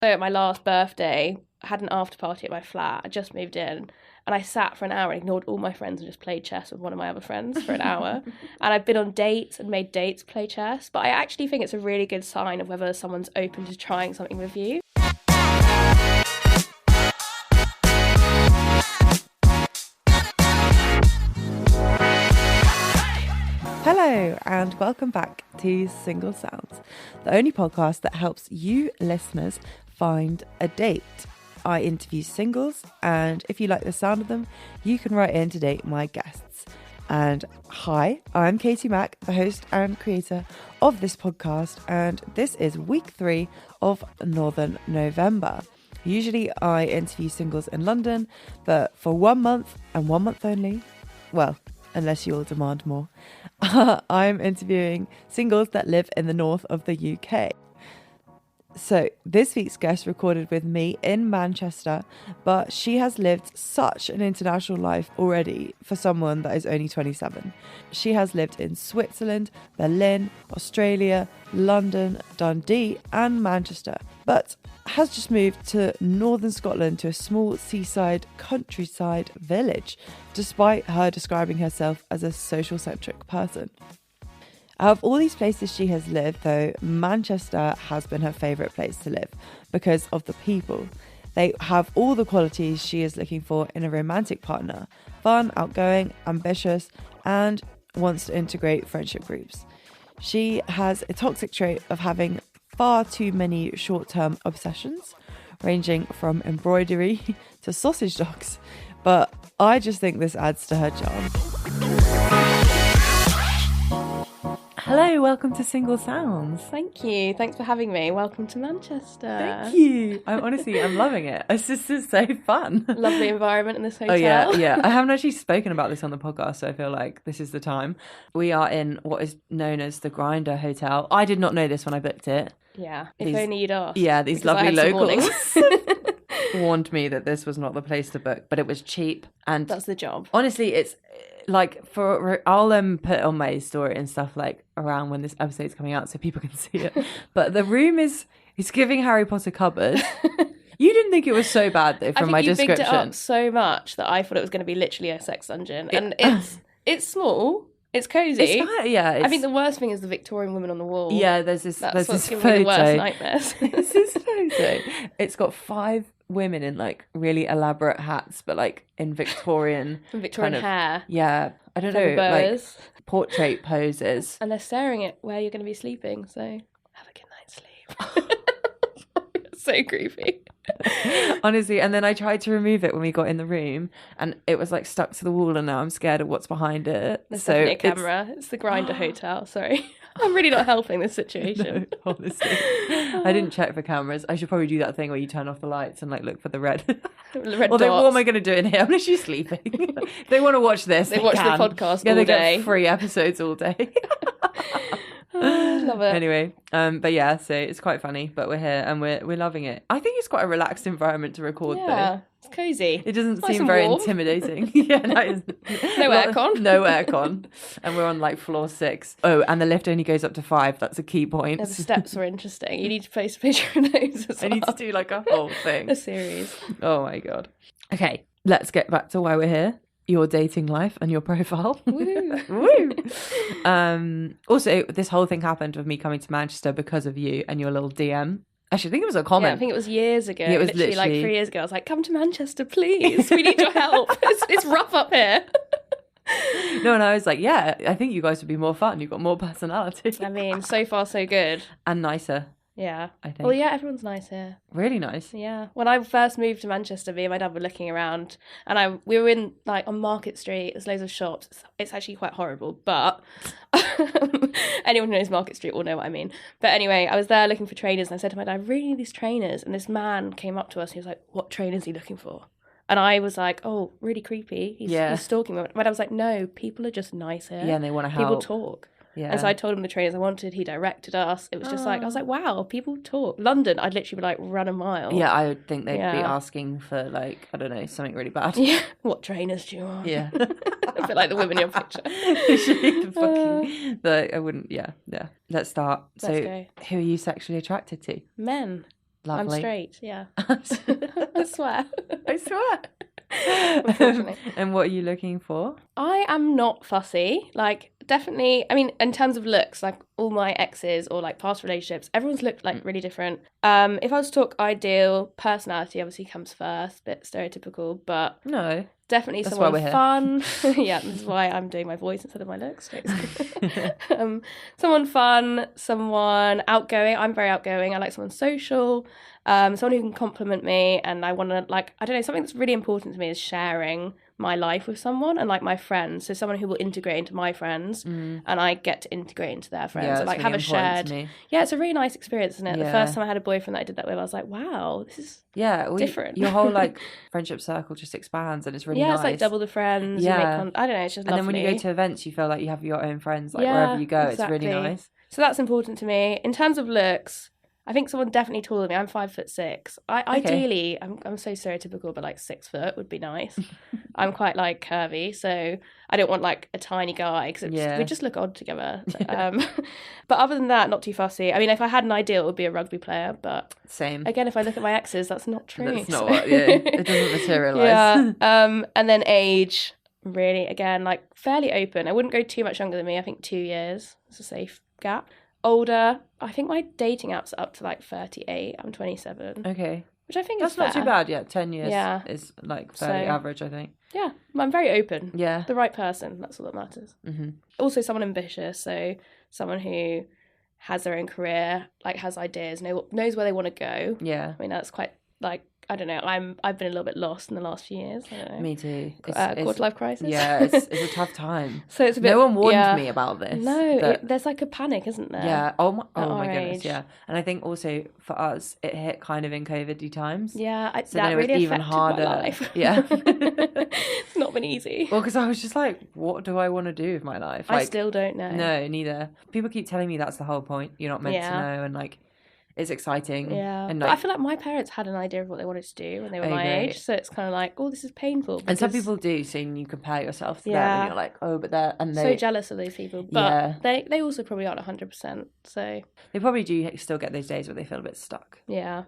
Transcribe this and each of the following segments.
So at my last birthday, I had an after party at my flat. I just moved in and I sat for an hour and ignored all my friends and just played chess with one of my other friends for an hour. And I've been on dates and made dates play chess. But I actually think it's a really good sign of whether someone's open to trying something with you. Hello and welcome back to Single Sounds, the only podcast that helps you listeners find a date. I interview singles, and if you like the sound of them, you can write in to date my guests. And hi, I'm Katie Mack, the host and creator of this podcast, and this is week 3 of Northern November. Usually I interview singles in London, but for 1 month and 1 month only, well, unless you'll demand more, I'm interviewing singles that live in the north of the UK. So this week's guest recorded with me in Manchester, but she has lived such an international life already for someone that is only 27. She has lived in Switzerland, Berlin, Australia, London, Dundee and Manchester, but has just moved to northern Scotland to a small seaside countryside village, despite her describing herself as a social-centric person. Out of all these places she has lived, though, Manchester has been her favourite place to live because of the people. They have all the qualities she is looking for in a romantic partner: fun, outgoing, ambitious, and wants to integrate friendship groups. She has a toxic trait of having far too many short-term obsessions, ranging from embroidery to sausage dogs, but I just think this adds to her charm. Hello, welcome to Single Sounds. Thank you. Thanks for having me. Welcome to Manchester. Thank you. I'm loving it. It's just so fun. Lovely environment in this hotel. Oh yeah. I haven't actually spoken about this on the podcast, so I feel like this is the time. We are in what is known as the Grinder Hotel. I did not know this when I booked it. Yeah, if only you'd asked. Yeah, these lovely locals warned me that this was not the place to book, but it was cheap. And that's the job. Honestly, it's like I'll put on my story and stuff like around when this episode's coming out so people can see it. But the room is giving Harry Potter cupboard. You didn't think it was so bad though from my description. You bigged it up so much that I thought it was going to be literally a sex dungeon, and it's small. It's cozy. I think the worst thing is the Victorian woman on the wall. Yeah, there's this photo. Me the worst nightmares. There's this photo. It's got 5 women in like really elaborate hats, but like in Victorian kind of hair. Yeah, I don't know, like portrait poses. And they're staring at where you're going to be sleeping. So have a good night's sleep. So creepy. Honestly, and then I tried to remove it when we got in the room and it was like stuck to the wall, and now I'm scared of what's behind it. There's definitely a camera. It's the Grinder Hotel. Sorry. I'm really not helping this situation. No, honestly. I didn't check for cameras. I should probably do that thing where you turn off the lights and like look for the red dots. What am I going to do in here? I'm literally sleeping. They want to watch this. They watch the podcast all they day. Get 3 episodes all day. Love it. Anyway, but yeah, so it's quite funny, but we're here and we're loving it. I think it's quite a relaxed environment to record though. It's cozy. It doesn't seem very intimidating. No aircon. No aircon. And we're on like floor 6. Oh, and the lift only goes up to 5. That's a key point. Yeah, the steps were interesting. You need to post a picture of those as well. I need to do like a whole thing. A series. Oh my God. Okay, let's get back to why we're here. Your dating life and your profile. Woo. Also, this whole thing happened with me coming to Manchester because of you and your little DM. Actually, I think it was a comment. Yeah, I think it was years ago. Yeah, it was literally like 3 years ago. I was like, come to Manchester, please. We need your help. It's rough up here. No, and I was like, yeah, I think you guys would be more fun. You've got more personality. I mean, so far so good. And nicer. Yeah. I think. Well, yeah, everyone's nice here. Really nice. Yeah. When I first moved to Manchester, me and my dad were looking around and we were in like on Market Street. There's loads of shops. It's actually quite horrible, but anyone who knows Market Street will know what I mean. But anyway, I was there looking for trainers and I said to my dad, I really need these trainers. And this man came up to us and he was like, what trainers are you looking for? And I was like, oh, really creepy. He's stalking me. My dad was like, no, people are just nice here. Yeah, and they want to help. People talk. Yeah. And so I told him the trainers I wanted. He directed us. It was just like, I was like, wow, people talk. London, I'd literally be like, run a mile. Yeah, I would think they'd be asking for like, I don't know, something really bad. Yeah. What trainers do you want? Yeah. A bit like the women in your picture. I wouldn't, yeah. Let's start. Let's go. Who are you sexually attracted to? Men. I'm Lovely. straight, yeah. I swear. I swear. Unfortunately. And what are you looking for? I am not fussy. Like, definitely, I mean, in terms of looks, like all my exes or like past relationships, everyone's looked like really different. If I was to talk ideal, personality obviously comes first, bit stereotypical, but No. definitely That's why someone we're fun. Yeah, this is why I'm doing my voice instead of my looks. Someone fun, someone outgoing. I'm very outgoing. I like someone social, someone who can compliment me, and I want to, like, I don't know, something that's really important to me is sharing my life with someone and like my friends. So someone who will integrate into my friends and I get to integrate into their friends. Yeah, and like really have a shared. Yeah, it's a really nice experience, isn't it? Yeah. The first time I had a boyfriend that I did that with, I was like, wow, this is different. Your whole like friendship circle just expands, and it's really nice. It's like double the friends. Yeah. You make I don't know, it's just and lovely. then when you go to events, you feel like you have your own friends, like wherever you go. Exactly. It's really nice. So that's important to me. In terms of looks, I think someone definitely taller than me. I'm 5'6". Ideally, I'm so stereotypical, but like 6 foot would be nice. I'm quite like curvy, so I don't want like a tiny guy because we just look odd together. But other than that, not too fussy. I mean, if I had an ideal, it would be a rugby player. But same. Again, if I look at my exes, that's not true. That's not what. Yeah, it doesn't materialize. And then age, really, again, like fairly open. I wouldn't go too much younger than me. I think 2 years is a safe gap. Older, I think my dating app's up to like 38. I'm 27. Okay. Which I think that's is fair. not too bad. Yeah, 10 years is like fairly average, I think. Yeah, I'm very open. Yeah. The right person, that's all that matters. Mm-hmm. Also someone ambitious, so someone who has their own career, like has ideas, knows where they want to go. Yeah. I mean, that's quite like, I don't know, I've been a little bit lost in the last few years. I don't know. Me too. Quarter life crisis. Yeah, it's a tough time. So it's a bit. No one warned me about this. No, there's like a panic, isn't there? Yeah. Oh my goodness. Age. Yeah. And I think also for us, it hit kind of in COVID times. Yeah. So that then it was really even affected harder. My life. Yeah. It's not been easy. Well, because I was just like, what do I want to do with my life? Like, I still don't know. No, neither. People keep telling me that's the whole point. You're not meant to know, and like. It's exciting. Yeah. And but I feel like my parents had an idea of what they wanted to do when they were my age. So it's kind of like, oh, this is painful. And some people do, so you compare yourself to them and you're like, oh, but they're... And so jealous of those people. But they also probably aren't 100%. So they probably do still get those days where they feel a bit stuck. Yeah.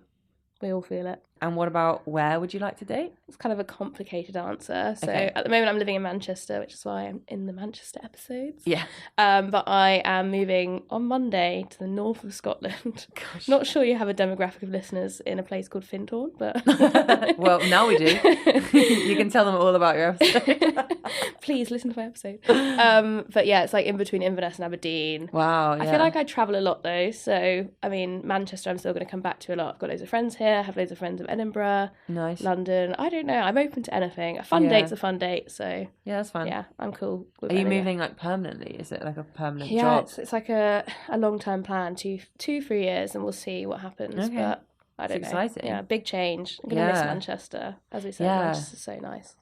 We all feel it. And what about where would you like to date? It's kind of a complicated answer. So at the moment I'm living in Manchester, which is why I'm in the Manchester episodes. Yeah. But I am moving on Monday to the north of Scotland. Gosh. Not sure you have a demographic of listeners in a place called Findhorn, but... Well, now we do. You can tell them all about your episode. Please listen to my episode. But yeah, it's like in between Inverness and Aberdeen. Wow, yeah. I feel like I travel a lot though. So, I mean, Manchester I'm still going to come back to a lot. I've got loads of friends here. I have loads of friends in Edinburgh. Nice. London. I don't know. I'm open to anything. A fun date's a fun date. So yeah, that's fun. Yeah, I'm cool with Are you anywhere. moving like permanently? Is it like a permanent job? Yeah, it's like a long-term plan, 2-3 years, and we'll see what happens. Okay. But I don't know. Exciting. Yeah, big change. I'm going to miss Manchester. As we said, Manchester's so nice.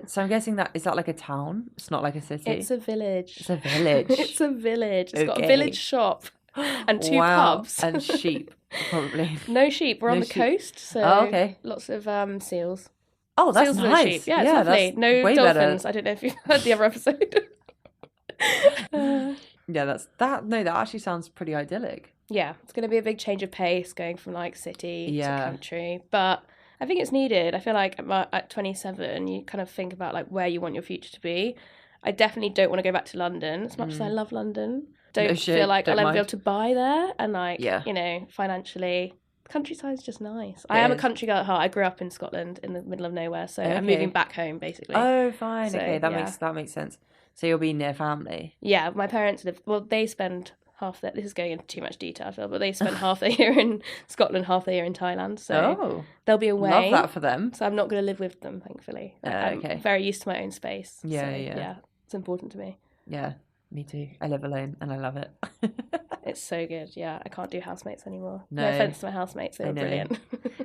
So I'm guessing is that like a town? It's not like a city? It's a village. It's a village. It's a village. It's got a village shop and 2 pubs. And sheep, probably. No sheep. We're on the coast, so lots of seals. Oh, that's seals nice. Sheep. Yeah, it's lovely. No dolphins. Better. I don't know if you've heard the other episode. Yeah, that actually sounds pretty idyllic. Yeah, it's going to be a big change of pace going from like city to country, but I think it's needed. I feel like at 27 you kind of think about like where you want your future to be. I definitely don't want to go back to London as much as I love London. Feel like I'll ever be able to buy there, and like you know, financially the countryside's just nice. I am a country girl at heart. I grew up in Scotland in the middle of nowhere, so I'm moving back home basically. Oh, fine. So, okay, that makes sense. So you'll be near family. Yeah, my parents live. Well, they spend half their. This is going into too much detail, I feel, but they spend half their year in Scotland, half their year in Thailand. So they'll be away. Love that for them. So I'm not going to live with them, thankfully. I'm very used to my own space. Yeah, it's important to me. Yeah, me too. I live alone and I love it. It's so good. Yeah, I can't do housemates anymore. No offense to my housemates, they were brilliant.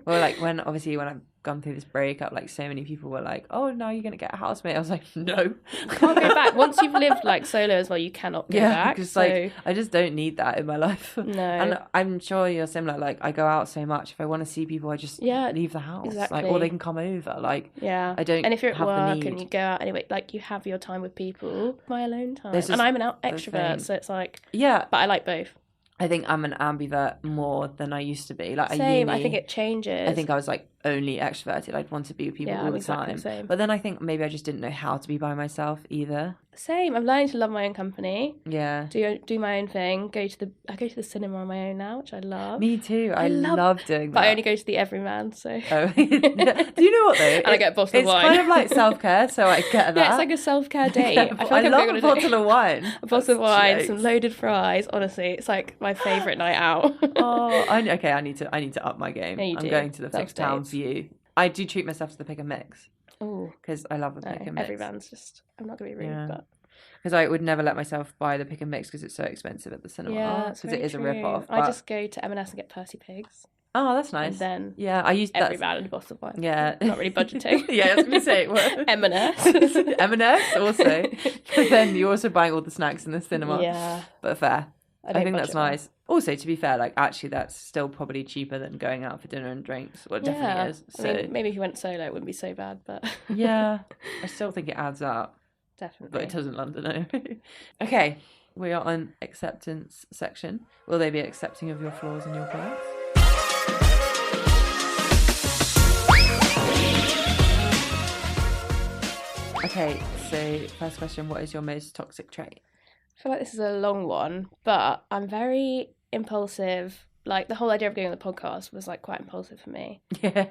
Well, like when I've gone through this breakup, like so many people were like, "Oh, now you're gonna get a housemate." I was like, "No, you can't go back. Once you've lived like solo as well, you cannot go back." Because like I just don't need that in my life. No, and I'm sure you're similar. Like I go out so much. If I want to see people, I just leave the house. Exactly. Like, or they can come over. Like I don't. And if you're at have work and you go out anyway, like you have your time with people, my alone time. And I'm an extrovert, so it's like but I like both. I think I'm an ambivert more than I used to be. Like Same. at uni, I think it changes. I think I was like only extroverted. I'd want to be with people all I'm the exactly time. the same. But then I think maybe I just didn't know how to be by myself either. Same. I'm learning to love my own company. Yeah. Do my own thing. I go to the cinema on my own now, which I love. Me too. I love doing that. But I only go to the Everyman, so. Oh. Do you know what though? And I get a bottle of wine. It's kind of like self-care, so I get that. Yeah, it's like a self-care date. Yeah, I feel like I'm love going on a bottle of wine. A bottle of wine, jokes. some loaded fries. Honestly, it's like my favourite night out. Okay. I need to up my game. Yeah, you I'm do. going to the Fix Town View. I do treat myself to the pick and mix. Oh, because I love the pick and mix. Everyman's just. I'm not gonna be rude, but. Because I would never let myself buy the pick and mix because it's so expensive at the cinema. Yeah, because it is a rip-off. I just go to M&S and get Percy Pigs. Oh, that's nice. And then I used Everyman and a bottle of wine. Yeah, not really budgeting. I was going to say M&S. M&S also. But then you're also buying all the snacks in the cinema. Yeah, but fair. I think that's nice. Well. Also, to be fair, like actually, that's still probably cheaper than going out for dinner and drinks. Well, it definitely is. So I mean, maybe if you went solo, it wouldn't be so bad. But yeah, I still think it adds up. Definitely, but it doesn't London. Okay, we are on acceptance section. Will they be accepting of your flaws and your quirks? Okay, so first question: what is your most toxic trait? I feel like this is a long one, but I'm very impulsive. Like the whole idea of going on the podcast was like quite impulsive for me. Yeah.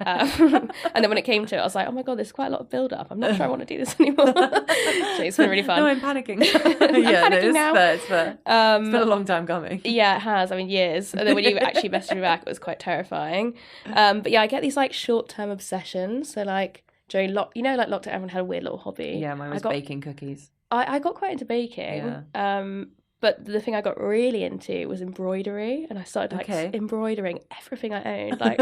And then when it came to it, I was like, oh my God, there's quite a lot of build up. I'm not sure I want to do this anymore. So it's been really fun. No, I'm panicking. Now. It's fair. It's been a long time coming. Yeah, it has. I mean, years. And then when you actually messaged me back, it was quite terrifying. But yeah, I get these like short-term obsessions. So like during like lockdown, everyone had a weird little hobby. Yeah, mine was baking cookies. I got quite into baking. Yeah. But the thing I got really into was embroidery, and I started embroidering everything I owned, like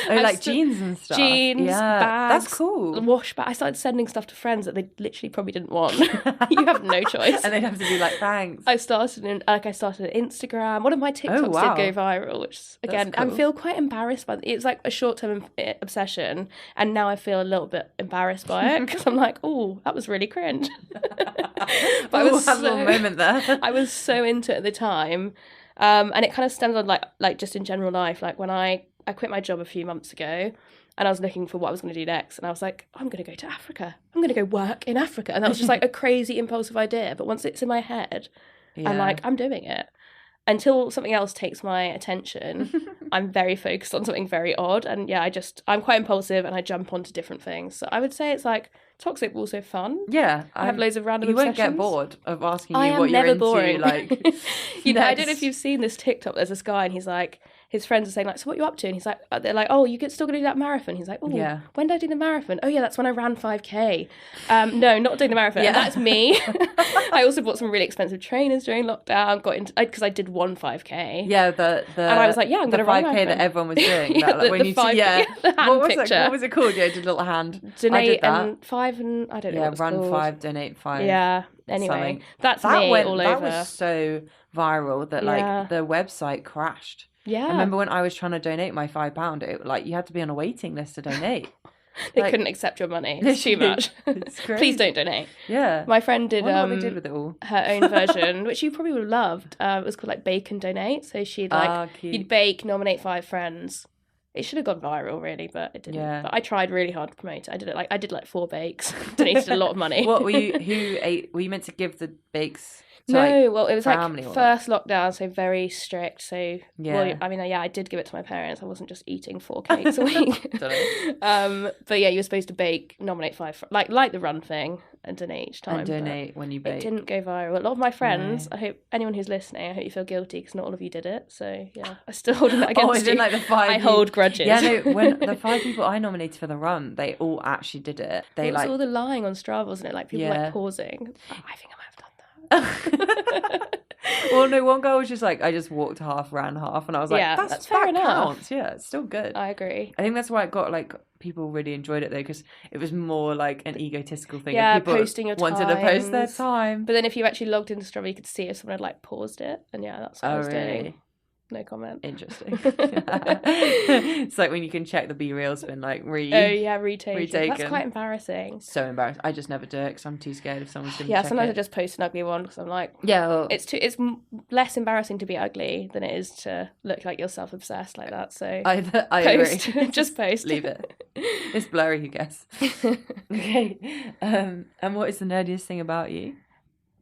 like jeans and stuff. Jeans, bags. That's cool. Wash bags. I started sending stuff to friends that they literally probably didn't want. You have no choice, and they'd have to be like, thanks. I started an Instagram. One of my TikToks did go viral, which again cool. I feel quite embarrassed by. It's like a short-term obsession, and now I feel a little bit embarrassed by it because I'm like, oh, that was really cringe. But I was had a little moment there. I was so into it at the time, and it kind of stems on like just in general life. Like when I quit my job a few months ago, and I was looking for what I was going to do next, and I was like, I'm going to go to Africa. I'm going to go work in Africa, and that was just like a crazy impulsive idea. But once it's in my head, I'm like, I'm doing it. Until something else takes my attention, I'm very focused on something very odd, and I'm quite impulsive, and I jump onto different things. So I would say it's like toxic, but also fun. Yeah, I have loads of random. You obsessions. won't get bored of asking you I am what you're never into. Boring. Like, I don't know if you've seen this TikTok. There's this guy, and he's like, his friends are saying like, so what are you up to? And he's like, they're like, oh, you still gonna do that marathon? He's like, oh, yeah. When did I do the marathon? Oh yeah, that's when I ran 5K. No, not doing the marathon. Yeah. That's me. I also bought some really expensive trainers during lockdown. Got into because I did one 5K. Yeah, the and I was like, yeah, I'm gonna run 5K that everyone was doing. Yeah, that, like, the 5K. The hand picture. What was it called? Yeah, I did a little hand. Donate and 5 and I don't know. Yeah, what it's run called. 5, donate 5. Yeah. Anyway, that's me all over. That was so viral that like the website crashed. Yeah. I remember when I was trying to donate my £5, it you had to be on a waiting list to donate. They couldn't accept your money. It's too much. It's crazy. Please don't donate. Yeah. My friend did what they did with it all. Her own version, which you probably would have loved. It was called like Bake and Donate. So she'd you'd bake, nominate 5 friends. It should have gone viral really, but it didn't. Yeah. But I tried really hard to promote it. I did 4 bakes. Donated a lot of money. What were you were you meant to give the bakes? No, well, it was like first lockdown, so very strict. So, I did give it to my parents. I wasn't just eating 4 cakes a week. But yeah, you were supposed to nominate 5, like the run thing, and donate each time. And donate when you bake. It didn't go viral. A lot of my friends, I hope anyone who's listening, I hope you feel guilty because not all of you did it. So yeah, I still hold that against you. Like the 5 I hold grudges. Yeah, no. When the 5 people I nominated for the run, they all actually did it. It was all the lying on Strava, wasn't it? Like people pausing. I think I might have done that. Well, no, one girl was just like, I just walked half, ran half, and I was like, that's fair enough. Counts. Yeah, it's still good. I agree. I think that's why it got people really enjoyed it though, because it was more like an egotistical thing. Yeah, people posting your times. wanted to post their time. But then if you actually logged into Strava, you could see if someone had paused it, and that's what I was doing. No comment. Interesting. It's like when you can check the B-reel's been like retaken. That's quite embarrassing. So embarrassed. I just never do it because I'm too scared if someone's going to Yeah, check sometimes it. I just post an ugly one because I'm like, it's less embarrassing to be ugly than it is to look like you're self-obsessed like that. So I post. agree. Just post. Leave it. It's blurry, who guess. Okay. And what is the nerdiest thing about you?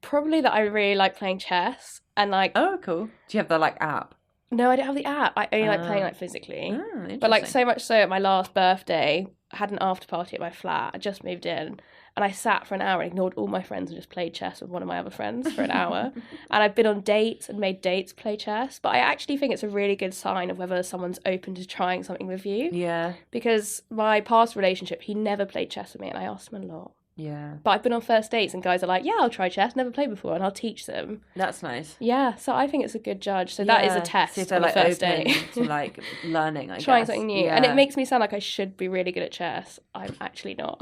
Probably that I really like playing chess and like. Oh, cool. Do you have the like app? No, I don't have the app. I only like playing like physically. Oh, but like so much so at my last birthday, I had an after party at my flat. I just moved in and I sat for an hour and ignored all my friends and just played chess with one of my other friends for an hour. And I've been on dates and made dates play chess. But I actually think it's a really good sign of whether someone's open to trying something with you. Yeah. Because my past relationship, he never played chess with me and I asked him a lot. Yeah. But I've been on first dates and guys are like, yeah, I'll try chess, never played before, and I'll teach them. That's nice. Yeah, so I think it's a good judge. So that is a test See if they're on like the first open date. to like learning, I Trying guess. something new. Yeah. And it makes me sound like I should be really good at chess. I'm actually not.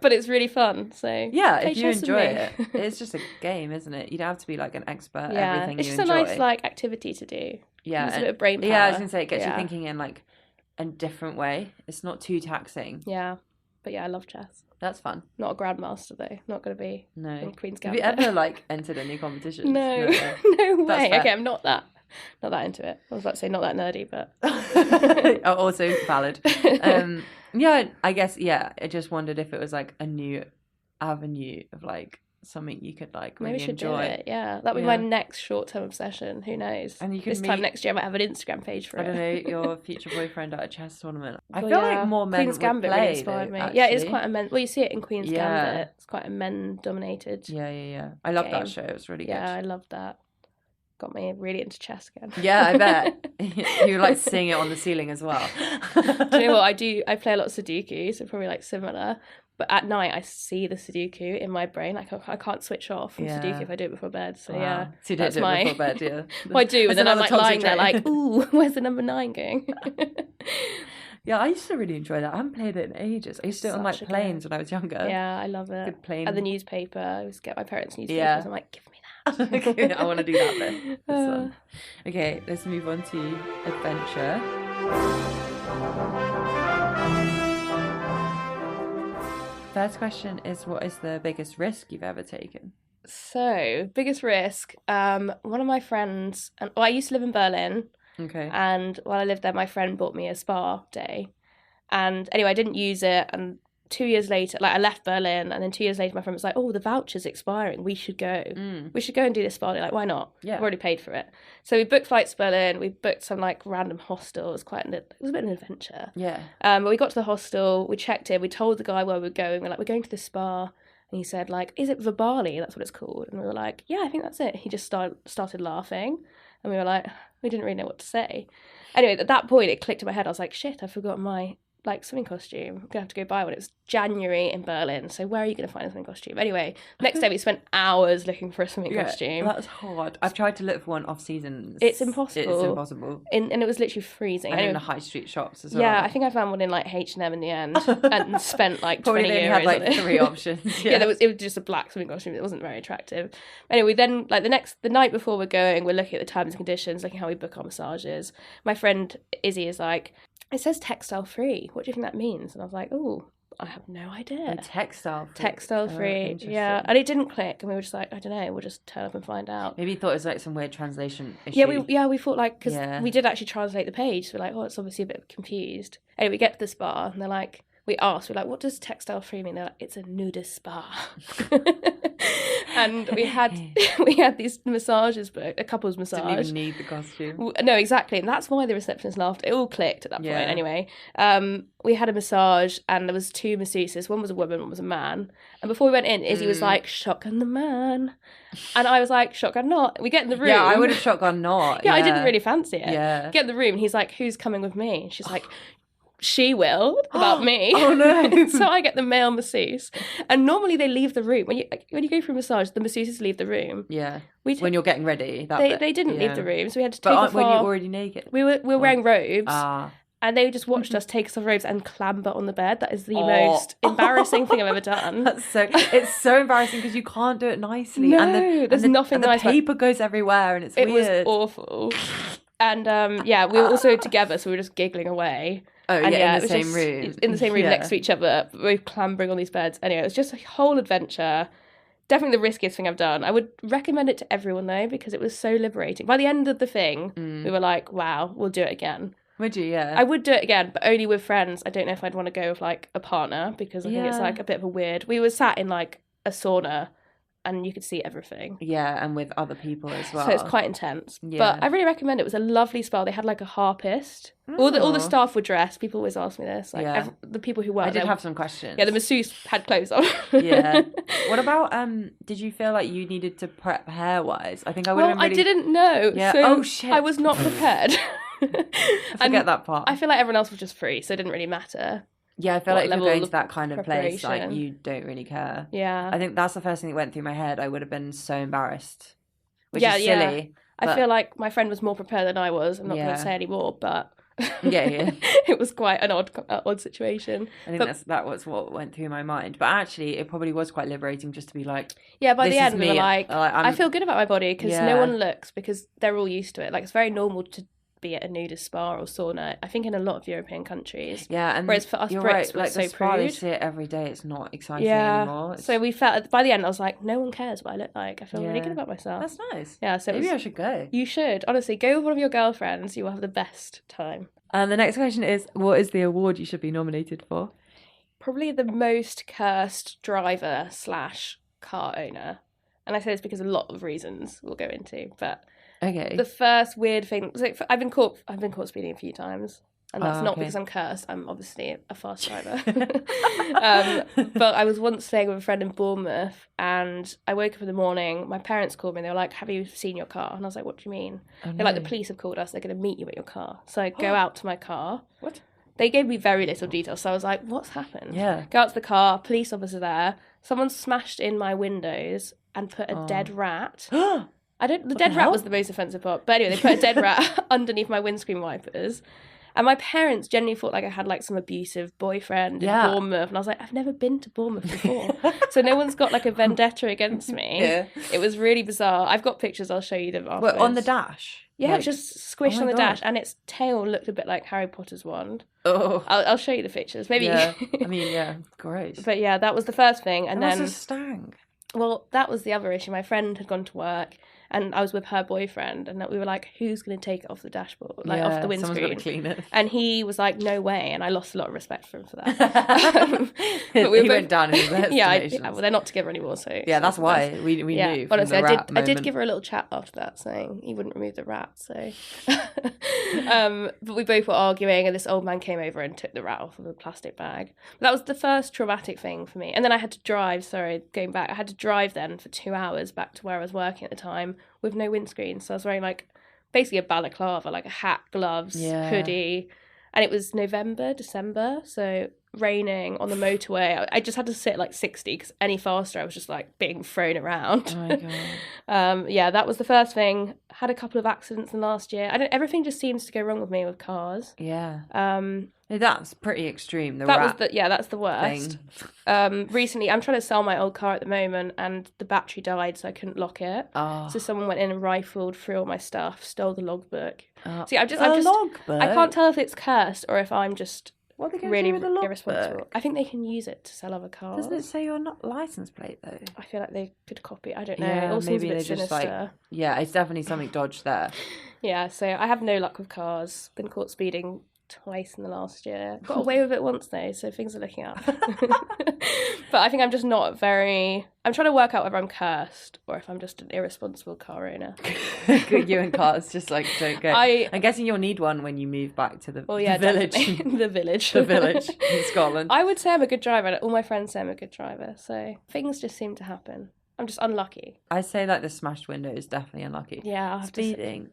But it's really fun. So yeah, play if you chess with enjoy me. it, it's just a game, isn't it? You don't have to be like an expert at Yeah, everything it's you just enjoy. a nice like activity to do. Yeah, It's a bit of brain power. Yeah, I was gonna say it gets you Yeah. thinking in like a different way. It's not too taxing. Yeah, but yeah, I love chess. That's fun. Not a grandmaster though. Not going to be No. in Queen's Have Gambit. you ever like entered any competitions? No, no way. Okay, I'm not that into it. I was about to say not that nerdy, but Oh, also valid. Yeah, I guess. Yeah, I just wondered if it was like a new avenue of like something you could like really maybe I should enjoy. do it. Yeah, that'll be my next short-term obsession. Who knows? And you could this time next year I might have an Instagram page for I it. don't know, your future boyfriend at a chess tournament. I Well, feel yeah. like more men Queen's would Gambit play, really inspired though, me. actually. Yeah, it is quite a men. Well, you see it in Queen's Yeah. Gambit. It's quite a men-dominated. Yeah. I love that game. show. It was really Yeah, I good. loved that. Got me really into chess again. Yeah, I bet. You like seeing it on the ceiling as well. Do you know what I do? I play a lot of Sudoku, so probably like similar. But at night, I see the Sudoku in my brain. Like I can't switch off from Sudoku if I do it before bed. So yeah, so you don't do it before bed, yeah. Well, I do, but then I'm like lying there, train. like, ooh, where's the number 9 going? Yeah, I used to really enjoy that. I haven't played it in ages. I used to do it on like Such a planes when I was younger. Yeah, I love it. Good plane. And the newspaper. I always get my parents' newspapers. Yeah. I'm like, give me that. Okay, I want to do that then. This one. Okay, let's move on to adventure. First question is, what is the biggest risk you've ever taken? So, biggest risk. One of my friends, I used to live in Berlin. Okay. And while I lived there, my friend bought me a spa day. And anyway, I didn't use it. And 2 years later, like I left Berlin, and then 2 years later, my friend was like, "Oh, the voucher's expiring. We should go. We should go and do this spa day. Like, why not? Yeah. I've already paid for it." So we booked flights to Berlin. We booked some like random hostel. It was it was a bit of an adventure. Yeah. But we got to the hostel. We checked in. We told the guy where we were going. We're like, "We're going to the spa." And he said, like, "Is it Verbali? That's what it's called." And we were like, "Yeah, I think that's it." He just started laughing. And we were like, we didn't really know what to say. Anyway, at that point, it clicked in my head. I was like, shit, I forgot my like swimming costume. I'm gonna have to go buy one. It was January in Berlin, so where are you gonna find a swimming costume? Anyway, next day we spent hours looking for a swimming costume. That's hard. I've tried to look for one off season. It's impossible. It's impossible. And it was literally freezing. And anyway, in the high street shops as well. Yeah, I think I found one in like H&M in the end, and spent like Probably 20 they euros. only had on like it. 3 options. Yeah, it was just a black swimming costume. It wasn't very attractive. Anyway, then like the night before we're going, we're looking at the terms and conditions, looking how we book our massages. My friend Izzy is like, "It says textile free. What do you think that means?" And I was like, "Oh, I have no idea." Textile free. Textile free. Interesting. Yeah, and it didn't click, and we were just like, I don't know. We'll just turn up and find out. Maybe you thought it was like some weird translation issue. We thought like because we did actually translate the page. So we're like, oh, it's obviously a bit confused. Anyway, we get to the spa, and they're like, we asked, we're like, what does textile free mean? They're like, it's a nudist spa. And we had these massages booked, a couple's massage. Didn't even need the costume. No, exactly, and that's why the receptionist laughed. It all clicked at that point. Anyway, we had a massage, and there was 2 masseuses. One was a woman, one was a man. And before we went in, Izzy was like, "Shotgun the man," and I was like, "Shotgun not." We get in the room. Yeah, I would have shotgun not. Yeah, I didn't really fancy it. Yeah. Get in the room, and he's like, "Who's coming with me?" And she's like, "She will," about me. Oh no. So I get the male masseuse, and normally they leave the room when you go for a massage. The masseuses leave the room. Yeah. When you're getting ready. They didn't leave the room, so we had to take but off when our... you're already naked. We were wearing robes. Ah. And they just watched us take us off robes and clamber on the bed. That is the most embarrassing thing I've ever done. It's so embarrassing because you can't do it nicely. No, there's nothing and the nice. paper goes everywhere and it's weird. It was awful. And yeah, we were also together, so we were just giggling away. Oh, and yeah, it in the was same room. In the same room Yeah. next to each other, both clambering on these beds. Anyway, it was just a whole adventure. Definitely the riskiest thing I've done. I would recommend it to everyone, though, because it was so liberating. By the end of the thing, we were like, wow, we'll do it again. Would you? Yeah. I would do it again, but only with friends. I don't know if I'd want to go with, like, a partner, because I think it's, Yeah. like, a bit of a weird... We were sat in, like, a sauna, and you could see everything. Yeah, and with other people as well. So it's quite intense. Yeah. But I really recommend it. It was a lovely spa. They had like a harpist. All the staff were dressed. People always ask me this. Like Yeah. the people who worked I did there. have some questions. Yeah, the masseuse had clothes on. Yeah. What about did you feel like you needed to prep hair wise? I think I would have been really... I didn't know. Yeah. So Oh shit. I was not prepared. I forget that part. I feel like everyone else was just free, so it didn't really matter. Yeah, I feel what like if you're level going of to that kind of place, like, preparation. you don't really care. Yeah. I think that's the first thing that went through my head. I would have been so embarrassed, which Yeah, is yeah. silly. I feel like my friend was more prepared than I was. I'm not going Yeah. to say any more, but Yeah. it was quite an odd situation. I think that was what went through my mind. But actually, it probably was quite liberating just to be like, Yeah, by this the is end we were me. like, I feel good about my body because Yeah. no one looks, because they're all used to it. Like, it's very normal to be at a nudist spa or sauna, I think, in a lot of European countries. Yeah, and whereas for us you're Brits, right, we're like so the spa, they prude. see it every day. It's not exciting anymore. It's... So we felt, by the end I was like, no one cares what I look like. I feel really Yeah. good about myself. That's nice. Yeah, so Maybe I should go. You should. Honestly, go with one of your girlfriends. You will have the best time. And the next question is, what is the award you should be nominated for? Probably the most cursed driver / car owner. And I say this because a lot of reasons we'll go into, but Okay. the first weird thing, so I've been caught speeding a few times, and that's not okay. because I'm cursed. I'm obviously a fast driver. But I was once staying with a friend in Bournemouth, and I woke up in the morning. My parents called me. They were like, "Have you seen your car?" And I was like, "What do you mean?" Oh, They're like, no. "The police have called us. They're going to meet you at your car." So I go out to my car. What? They gave me very little detail, so I was like, "What's happened?" Yeah. Go out to the car. Police officer there. Someone smashed in my windows and put a dead rat. The dead rat was the most offensive part. But anyway, they put a dead rat underneath my windscreen wipers. And my parents genuinely thought like I had like some abusive boyfriend in Bournemouth. And I was like, I've never been to Bournemouth before. So no one's got like a vendetta against me. Yeah. It was really bizarre. I've got pictures. I'll show you them afterwards. What, on the dash? Yeah, Like... it just squished Oh on my the God. dash. And its tail looked a bit like Harry Potter's wand. Oh. I'll show you the pictures. Maybe. Yeah. I mean, yeah. Gross. But yeah, that was the first thing. And That's then... a stang. Well, that was the other issue. My friend had gone to work, and I was with her boyfriend, and we were like, who's going to take it off the dashboard, like off the windscreen? Someone's got to clean it. And he was like, no way, and I lost a lot of respect for him for that. But we went down in his yeah, estimations. well, they're not together anymore, so... Yeah, that's why we yeah, knew from honestly, the rat I did moment. give her a little chat after that, saying he wouldn't remove the rat, so... But we both were arguing, and this old man came over and took the rat off of a plastic bag. But that was the first traumatic thing for me. And then I had to drive, going back, I had to drive then for 2 hours back to where I was working at the time with no windscreen. So I was wearing like basically a balaclava, like a hat, gloves, hoodie. And it was November, December, so raining on the motorway. I just had to sit like 60 because any faster I was just like being thrown around. Oh my God. Yeah, that was the first thing. Had a couple of accidents in last year. Everything just seems to go wrong with me with cars. Yeah. That's pretty extreme. That's the worst. Recently, I'm trying to sell my old car at the moment, and the battery died, so I couldn't lock it. Oh. So someone went in and rifled through all my stuff, stole the logbook. Oh. See, I'm just logbook? I can't tell if it's cursed or if I'm just What are they going really to do with the irresponsible. logbook? I think they can use it to sell other cars. Doesn't it say your license plate though? I feel like they could copy. I don't know. Yeah, it all seems a maybe bit they just sinister. yeah, it's definitely something dodged there. Yeah, so I have no luck with cars. Been caught speeding twice in the last year. Got away with it once though, so things are looking up. But I think I'm just not very... I'm trying to work out whether I'm cursed or if I'm just an irresponsible car owner. You and cars just like don't go. I'm guessing you'll need one when you move back to the village. The village. The village in Scotland. I would say I'm a good driver. All my friends say I'm a good driver, so things just seem to happen. I'm just unlucky. I say like the smashed window is definitely unlucky. Yeah, I'll have Speeding.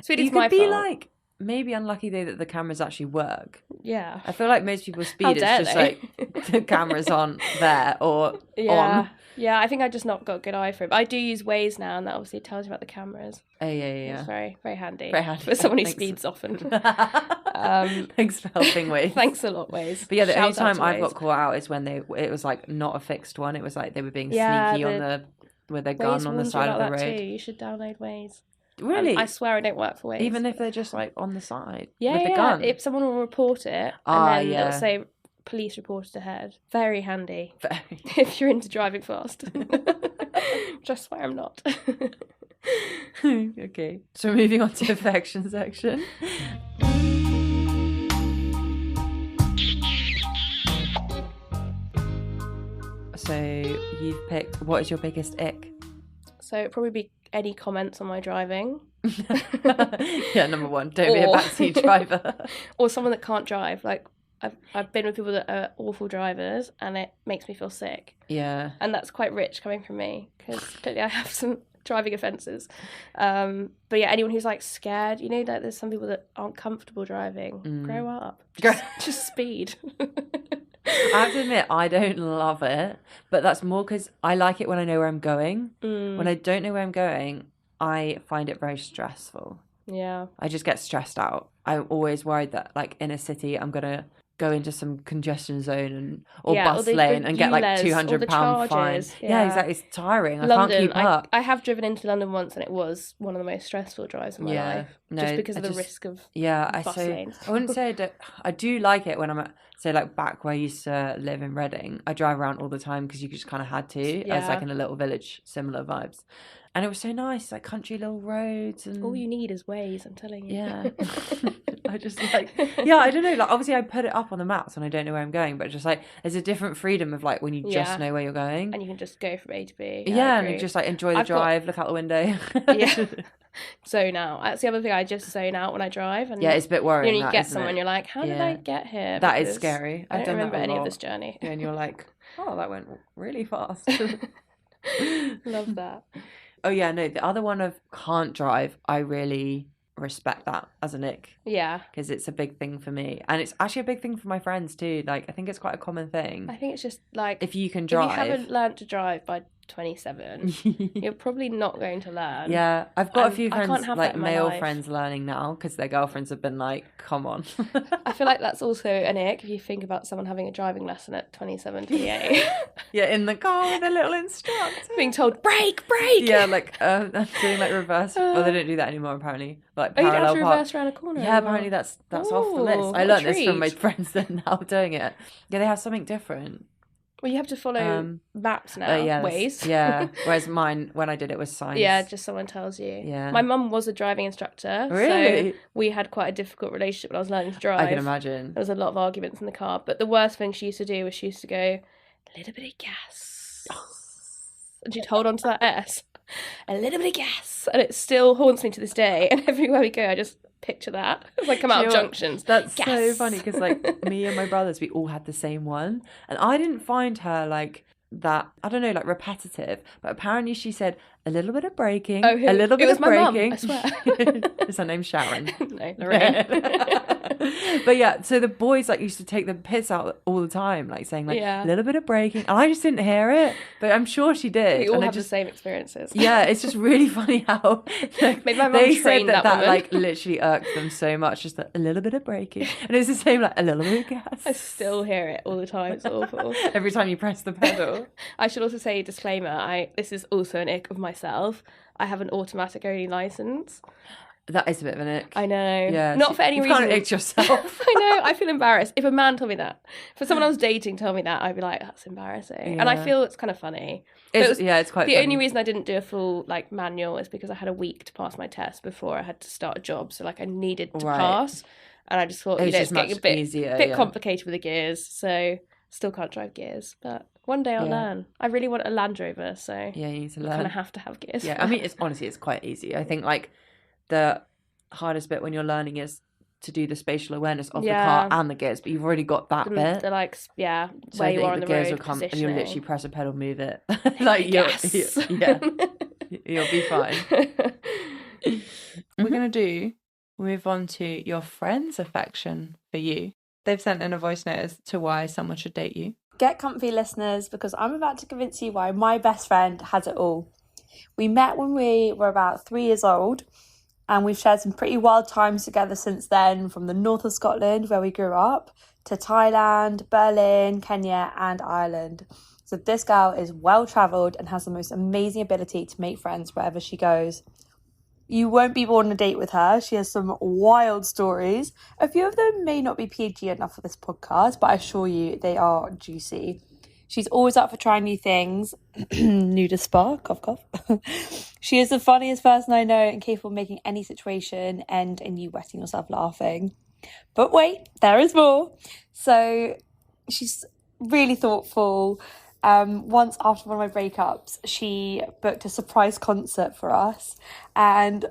Speeding's You my could be fault. like maybe unlucky though that the cameras actually work. Yeah. I feel like most people speed. How It's dare just they? like the cameras aren't there or on. Yeah, I think I just not got a good eye for it. But I do use Waze now, and that obviously tells you about the cameras. Oh yeah. It's very, very handy. Very handy. For someone who Thanks. speeds often. Thanks for helping Waze. Thanks a lot, Waze. But yeah, the only Shout out time to I've Waze. got caught out is when it was like not a fixed one. It was like they were being Yeah, sneaky with their Waze gun on the warns you side of about the that road. too. You should download Waze. Really? I swear I don't work for Waze. Even if they're just like on the side Yeah, with the gun? If someone will report it, and then it'll say police reported ahead. Very handy. If you're into driving fast. Which I swear I'm not. Okay. So moving on to affection section. So you've picked, what is your biggest ick? So it'd probably be any comments on my driving. Yeah, number one, don't be a backseat driver. Or someone that can't drive. Like, I've been with people that are awful drivers, and it makes me feel sick. Yeah. And that's quite rich coming from me, because clearly I have some driving offences. But yeah, anyone who's like scared, like there's some people that aren't comfortable driving. Grow up. Just speed. I have to admit, I don't love it, but that's more because I like it when I know where I'm going. When I don't know where I'm going, I find it very stressful. Yeah. I just get stressed out. I'm always worried that, like, in a city, I'm going to go into some congestion zone or bus lane and get like £200 fine. Yeah, exactly. It's tiring. London, I can't keep up. I have driven into London once, and it was one of the most stressful drives of my life. No, just because of the risk of bus lanes. I wouldn't say I do like it when I'm at, say, like back where I used to live in Reading. I drive around all the time because you just kind of had to. As like in a little village, similar vibes. And it was so nice, like country little roads. And all you need is Waze, I'm telling you. Yeah. I just like, I don't know, like obviously I put it up on the maps and I don't know where I'm going, but just like there's a different freedom of like when you just know where you're going. And you can just go from A to B. And you just like enjoy the drive, look out the window. Zone out. That's the other thing, I just zone out when I drive. And it's a bit worrying. You get somewhere and you're like, how did I get here? That is scary. I don't remember any of this journey. Yeah, and you're like, oh, that went really fast. Love that. Oh yeah, no, the other one of can't drive, I really respect that as an ick. Yeah. Because it's a big thing for me. And it's actually a big thing for my friends too. Like, I think it's quite a common thing. I think it's just like... If you can drive... If you haven't learned to drive by 27, you're probably not going to learn. Yeah. I've got a few friends, like male friends learning now because their girlfriends have been like, come on. I feel like that's also an ick if you think about someone having a driving lesson at 27, 28. Yeah, in the car with a little instructor. Being told, brake! Yeah, like doing like reverse. Well, they don't do that anymore apparently. Like parallel parallel you don't have to reverse around a corner. Yeah, apparently that's off the list. I learned this from my friends that are now doing it. Yeah, they have something different. Well, you have to follow maps now, Waze. Yeah, whereas mine, when I did it, was signs. Yeah, just someone tells you. Yeah. My mum was a driving instructor. Really? So we had quite a difficult relationship when I was learning to drive. I can imagine. There was a lot of arguments in the car. But the worst thing she used to do was she used to go, a little bit of gas. And she'd hold on to that S. A little bit of gas. And it still haunts me to this day. And everywhere we go, I just picture that as I come out of junctions. That's so funny because like me and my brothers, we all had the same one, and I didn't find her like that, I don't know, like repetitive, but apparently she said a little bit of braking, a little bit of braking. Mum, I swear. Is her name Sharon? No, Lorraine. But yeah, so the boys like used to take the piss out all the time, like saying like a little bit of braking, and I just didn't hear it, but I'm sure she did. We all have the same experiences. Yeah, it's just really funny how like, maybe my mum they trained said that woman. like literally irked them so much, just that a little bit of braking, and it's the same like a little bit of gas. I still hear it all the time. It's awful. Every time you press the pedal. I should also say, disclaimer, this is also an ick of myself. I have an automatic only license. That is a bit of an ick. I know. Yeah, not for any reason. You can't ick yourself. I know. I feel embarrassed. If a man told me that, for someone I was dating told me that, I'd be like, that's embarrassing. Yeah. And I feel it's kind of funny. It's quite the funny. only reason I didn't do a full like manual is because I had a week to pass my test before I had to start a job. So like I needed to pass. And I just thought, it's getting a bit easier, bit complicated with the gears. So still can't drive gears. But one day I'll learn. I really want a Land Rover. So yeah, you need to learn. Kind of have to have gears. Yeah, I mean, it's quite easy. I think like the hardest bit when you're learning is to do the spatial awareness of the car and the gears, but you've already got that bit. They're like, so where you are on the gears road, will come and you'll literally press a pedal, move it. like you'll be fine. We're going to move on to your friend's affection for you. They've sent in a voice note as to why someone should date you. Get comfy, listeners, because I'm about to convince you why my best friend has it all. We met when we were about 3 years old, and we've shared some pretty wild times together since then, from the north of Scotland, where we grew up, to Thailand, Berlin, Kenya, and Ireland. So this girl is well-travelled and has the most amazing ability to make friends wherever she goes. You won't be bored on a date with her. She has some wild stories. A few of them may not be PG enough for this podcast, but I assure you they are juicy. She's always up for trying new things. Nudist spa, cough, cough. She is the funniest person I know and capable of making any situation end in you wetting yourself laughing. But wait, there is more. So she's really thoughtful. Once after one of my breakups, she booked a surprise concert for us, and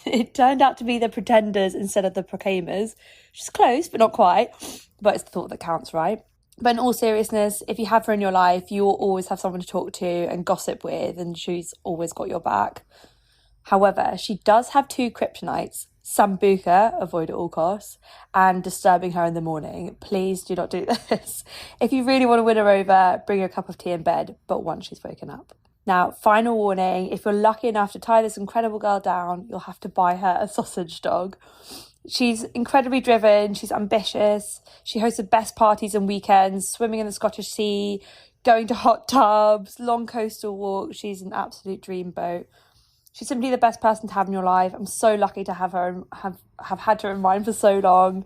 it turned out to be the Pretenders instead of the Proclaimers, which is close, but not quite. But it's the thought that counts, right? But in all seriousness, if you have her in your life, you will always have someone to talk to and gossip with, and she's always got your back. However, she does have 2 kryptonites: Sambuca, avoid at all costs, and disturbing her in the morning. Please do not do this. If you really want to win her over, bring her a cup of tea in bed, but once she's woken up. Now, final warning, if you're lucky enough to tie this incredible girl down, you'll have to buy her a sausage dog. She's incredibly driven, she's ambitious, she hosts the best parties and weekends, swimming in the Scottish Sea, going to hot tubs, long coastal walks. She's an absolute dreamboat. She's simply the best person to have in your life. I'm so lucky to have her and have had her in mind for so long.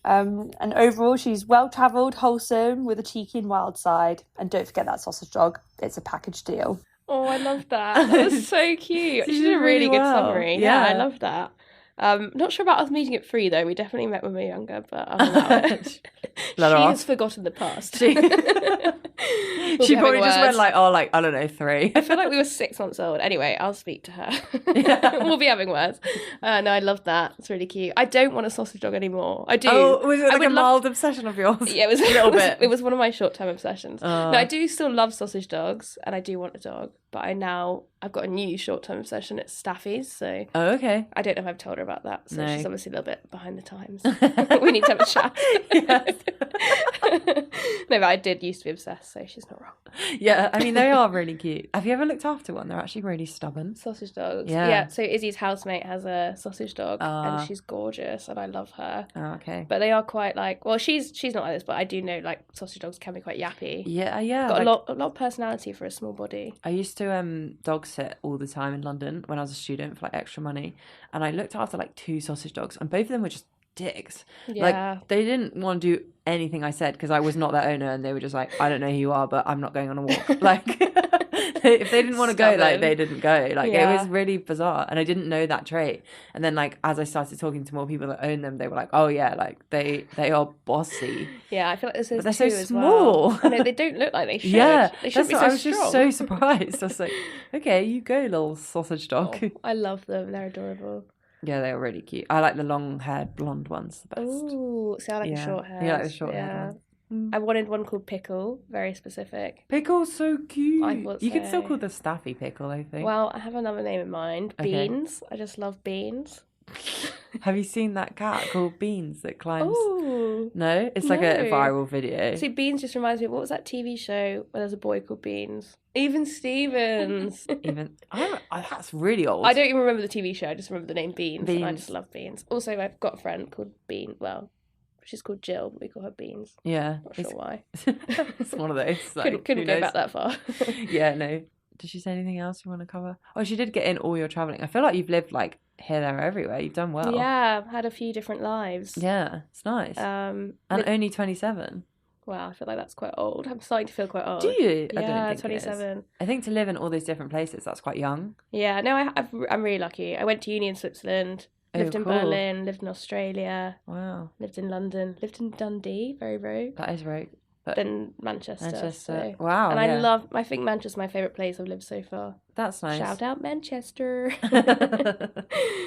And overall, she's well-travelled, wholesome, with a cheeky and wild side. And don't forget that sausage dog. It's a package deal. Oh, I love that. That was so cute. She did a really good summary. Yeah, I love that. Not sure about us meeting at 3 though. We definitely met when we were younger, but I'll allow it. She has forgotten the past. She probably just went like, I don't know, 3. I feel like we were 6 months old. Anyway, I'll speak to her. We'll be having words. No, I love that. It's really cute. I don't want a sausage dog anymore. I do. Oh, was it like a mild obsession of yours? Yeah, it was a little bit. It was one of my short-term obsessions. No, I do still love sausage dogs, and I do want a dog. But I've got a new short-term obsession. It's staffies, so... Oh, okay. I don't know if I've told her about that, so she's obviously a little bit behind the times. We need to have a chat. No, but I did used to be obsessed, so she's not wrong. Yeah, I mean, they are really cute. Have you ever looked after one? They're actually really stubborn. Sausage dogs. Yeah. So Izzy's housemate has a sausage dog, and she's gorgeous, and I love her. Oh, okay. But they are quite like... Well, she's not like this, but I do know, like, sausage dogs can be quite yappy. Yeah. Got a lot of personality for a small body. I used to dog sit all the time in London when I was a student for like extra money, and I looked after like 2 sausage dogs, and both of them were just dicks. Yeah. Like they didn't want to do anything I said because I was not their owner, and they were just like, I don't know who you are, but I'm not going on a walk. Like if they didn't want to go, like they didn't go. Like it was really bizarre, and I didn't know that trait. And then like as I started talking to more people that own them, they were like, oh yeah, like they are bossy. Yeah, I feel like this is. But they're so small. Well. I know they don't look like they should. Yeah, they should be so I was strong. just so surprised. I was like, okay, you go, little sausage dog. Oh, I love them. They're adorable. Yeah, they are really cute. I like the long-haired blonde ones the best. Ooh, see, I like the short hair. You like the short-haired ones? I wanted one called Pickle, very specific. Pickle's so cute. I thought you so. could still call the Staffy Pickle, I think. Well, I have another name in mind. Okay. Beans. I just love Beans. Have you seen that cat called Beans that climbs? Ooh. No? It's like a viral video. See, Beans just reminds me of, what was that TV show where there's a boy called Beans? Even Stevens. That's really old. I don't even remember the TV show. I just remember the name Beans. And I Beans. just love Beans. Also, I've got a friend called Bean. Well, she's called Jill, but we call her Beans. Yeah. Not sure why. It's one of those. Like, couldn't go back that far. Yeah, no. Did she say anything else you want to cover? Oh, she did get in all your travelling. I feel like you've lived like here, there, everywhere. You've done well. Yeah, I've had a few different lives. Yeah, it's nice. And only 27. Wow, I feel like that's quite old. I'm starting to feel quite old. Do you? Yeah, I don't think 27. I think to live in all these different places, that's quite young. Yeah, no, I'm really lucky. I went to uni in Switzerland, lived in cool. Berlin, lived in Australia. Wow. Lived in London, lived in Dundee, very rogue. That is rogue. But Then Manchester. So. Wow. And I think Manchester's my favourite place I've lived so far. That's nice. Shout out Manchester.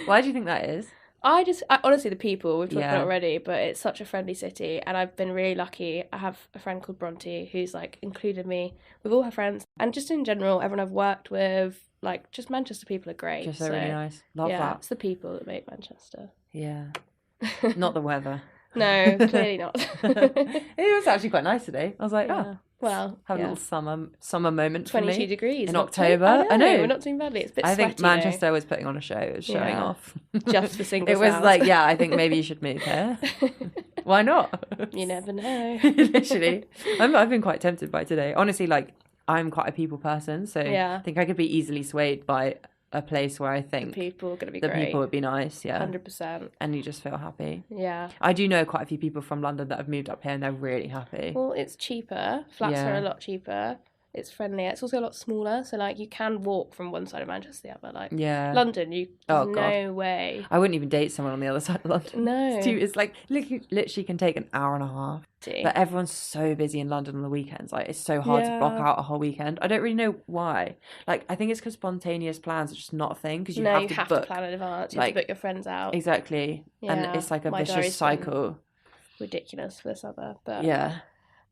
Why do you think that is? I honestly, the people, we've talked about it already, but it's such a friendly city, and I've been really lucky. I have a friend called Bronte who's like included me with all her friends, and just in general, everyone I've worked with, like just Manchester people are great. Just really nice. Love that. It's the people that make Manchester. Yeah. Not the weather. No, clearly not. It was actually quite nice today. I was like, well, have a little summer moment for me. 22 degrees in October. I know, we're not doing badly. It's a bit I sweaty, think Manchester was putting on a show. It was showing off. Just for single It was sounds. like, I think maybe you should move here. Why not? You never know. Literally. I've been quite tempted by today. Honestly, like, I'm quite a people person, so I think I could be easily swayed by a place where I The think people are going to be the great. people would be nice, yeah. 100%. And you just feel happy. Yeah. I do know quite a few people from London that have moved up here and they're really happy. Well, it's cheaper. Flats Yeah. are a lot cheaper. It's friendlier. It's also a lot smaller. So, like, you can walk from one side of Manchester to the other. Like, Yeah. London, there's Oh, God. no way. I wouldn't even date someone on the other side of London. No. It's like literally can take an hour and a half. Do. But everyone's so busy in London on the weekends. Like, it's so hard to block Yeah. out a whole weekend. I don't really know why. Like, I think it's because spontaneous plans are just not a thing because you No, have you to have book. to plan in advance. You like- have to book your friends out. Exactly. And Yeah, it's like a my vicious diary's been- cycle. Ridiculous for the summer. But Yeah.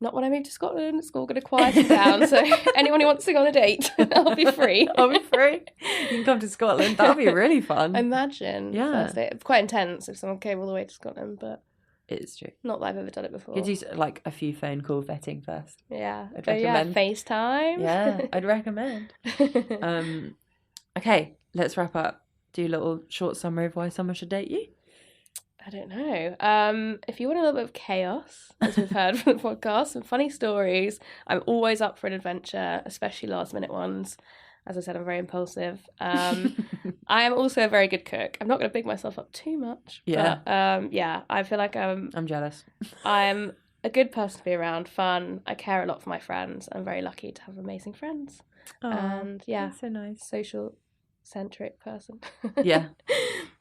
not when I move to Scotland. It's all going to quieten down. So, anyone who wants to go on a date, I'll be free. I'll be free. You can come to Scotland. That'll be really fun. Imagine. Yeah. First date. It's quite intense if someone came all the way to Scotland, but It's true. not that I've ever done it before. You do like a few phone call vetting first. Yeah. I'd But yeah, recommend. FaceTime. Yeah, I'd recommend. Okay, let's wrap up. Do a little short summary of why someone should date you. I don't know. If you want a little bit of chaos, as we've heard from the podcast, some funny stories, I'm always up for an adventure, especially last minute ones. As I said, I'm very impulsive. I am also a very good cook. I'm not going to big myself up too much. Yeah. But, yeah, I feel like I'm jealous. I'm a good person to be around, fun. I care a lot for my friends. I'm very lucky to have amazing friends. And yeah, That's so nice. social centric person. Yeah,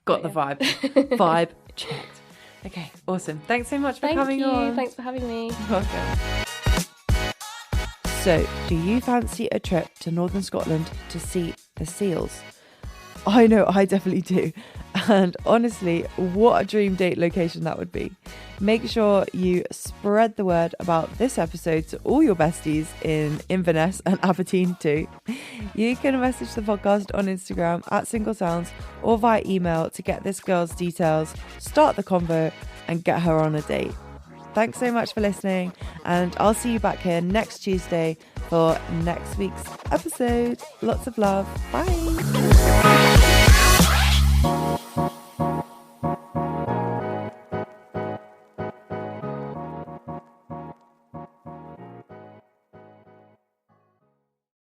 got the But vibe. Vibe checked. Okay, awesome. Thanks so much for Thank coming you. on. Thanks for having me. You're welcome. So, do you fancy a trip to Northern Scotland to see the seals? I know, I definitely do. And honestly, what a dream date location that would be. Make sure you spread the word about this episode to all your besties in Inverness and Aberdeen too. You can message the podcast on Instagram at Single Sounds or via email to get this girl's details, start the convo and get her on a date. Thanks so much for listening, and I'll see you back here next Tuesday for next week's episode. Lots of love. Bye.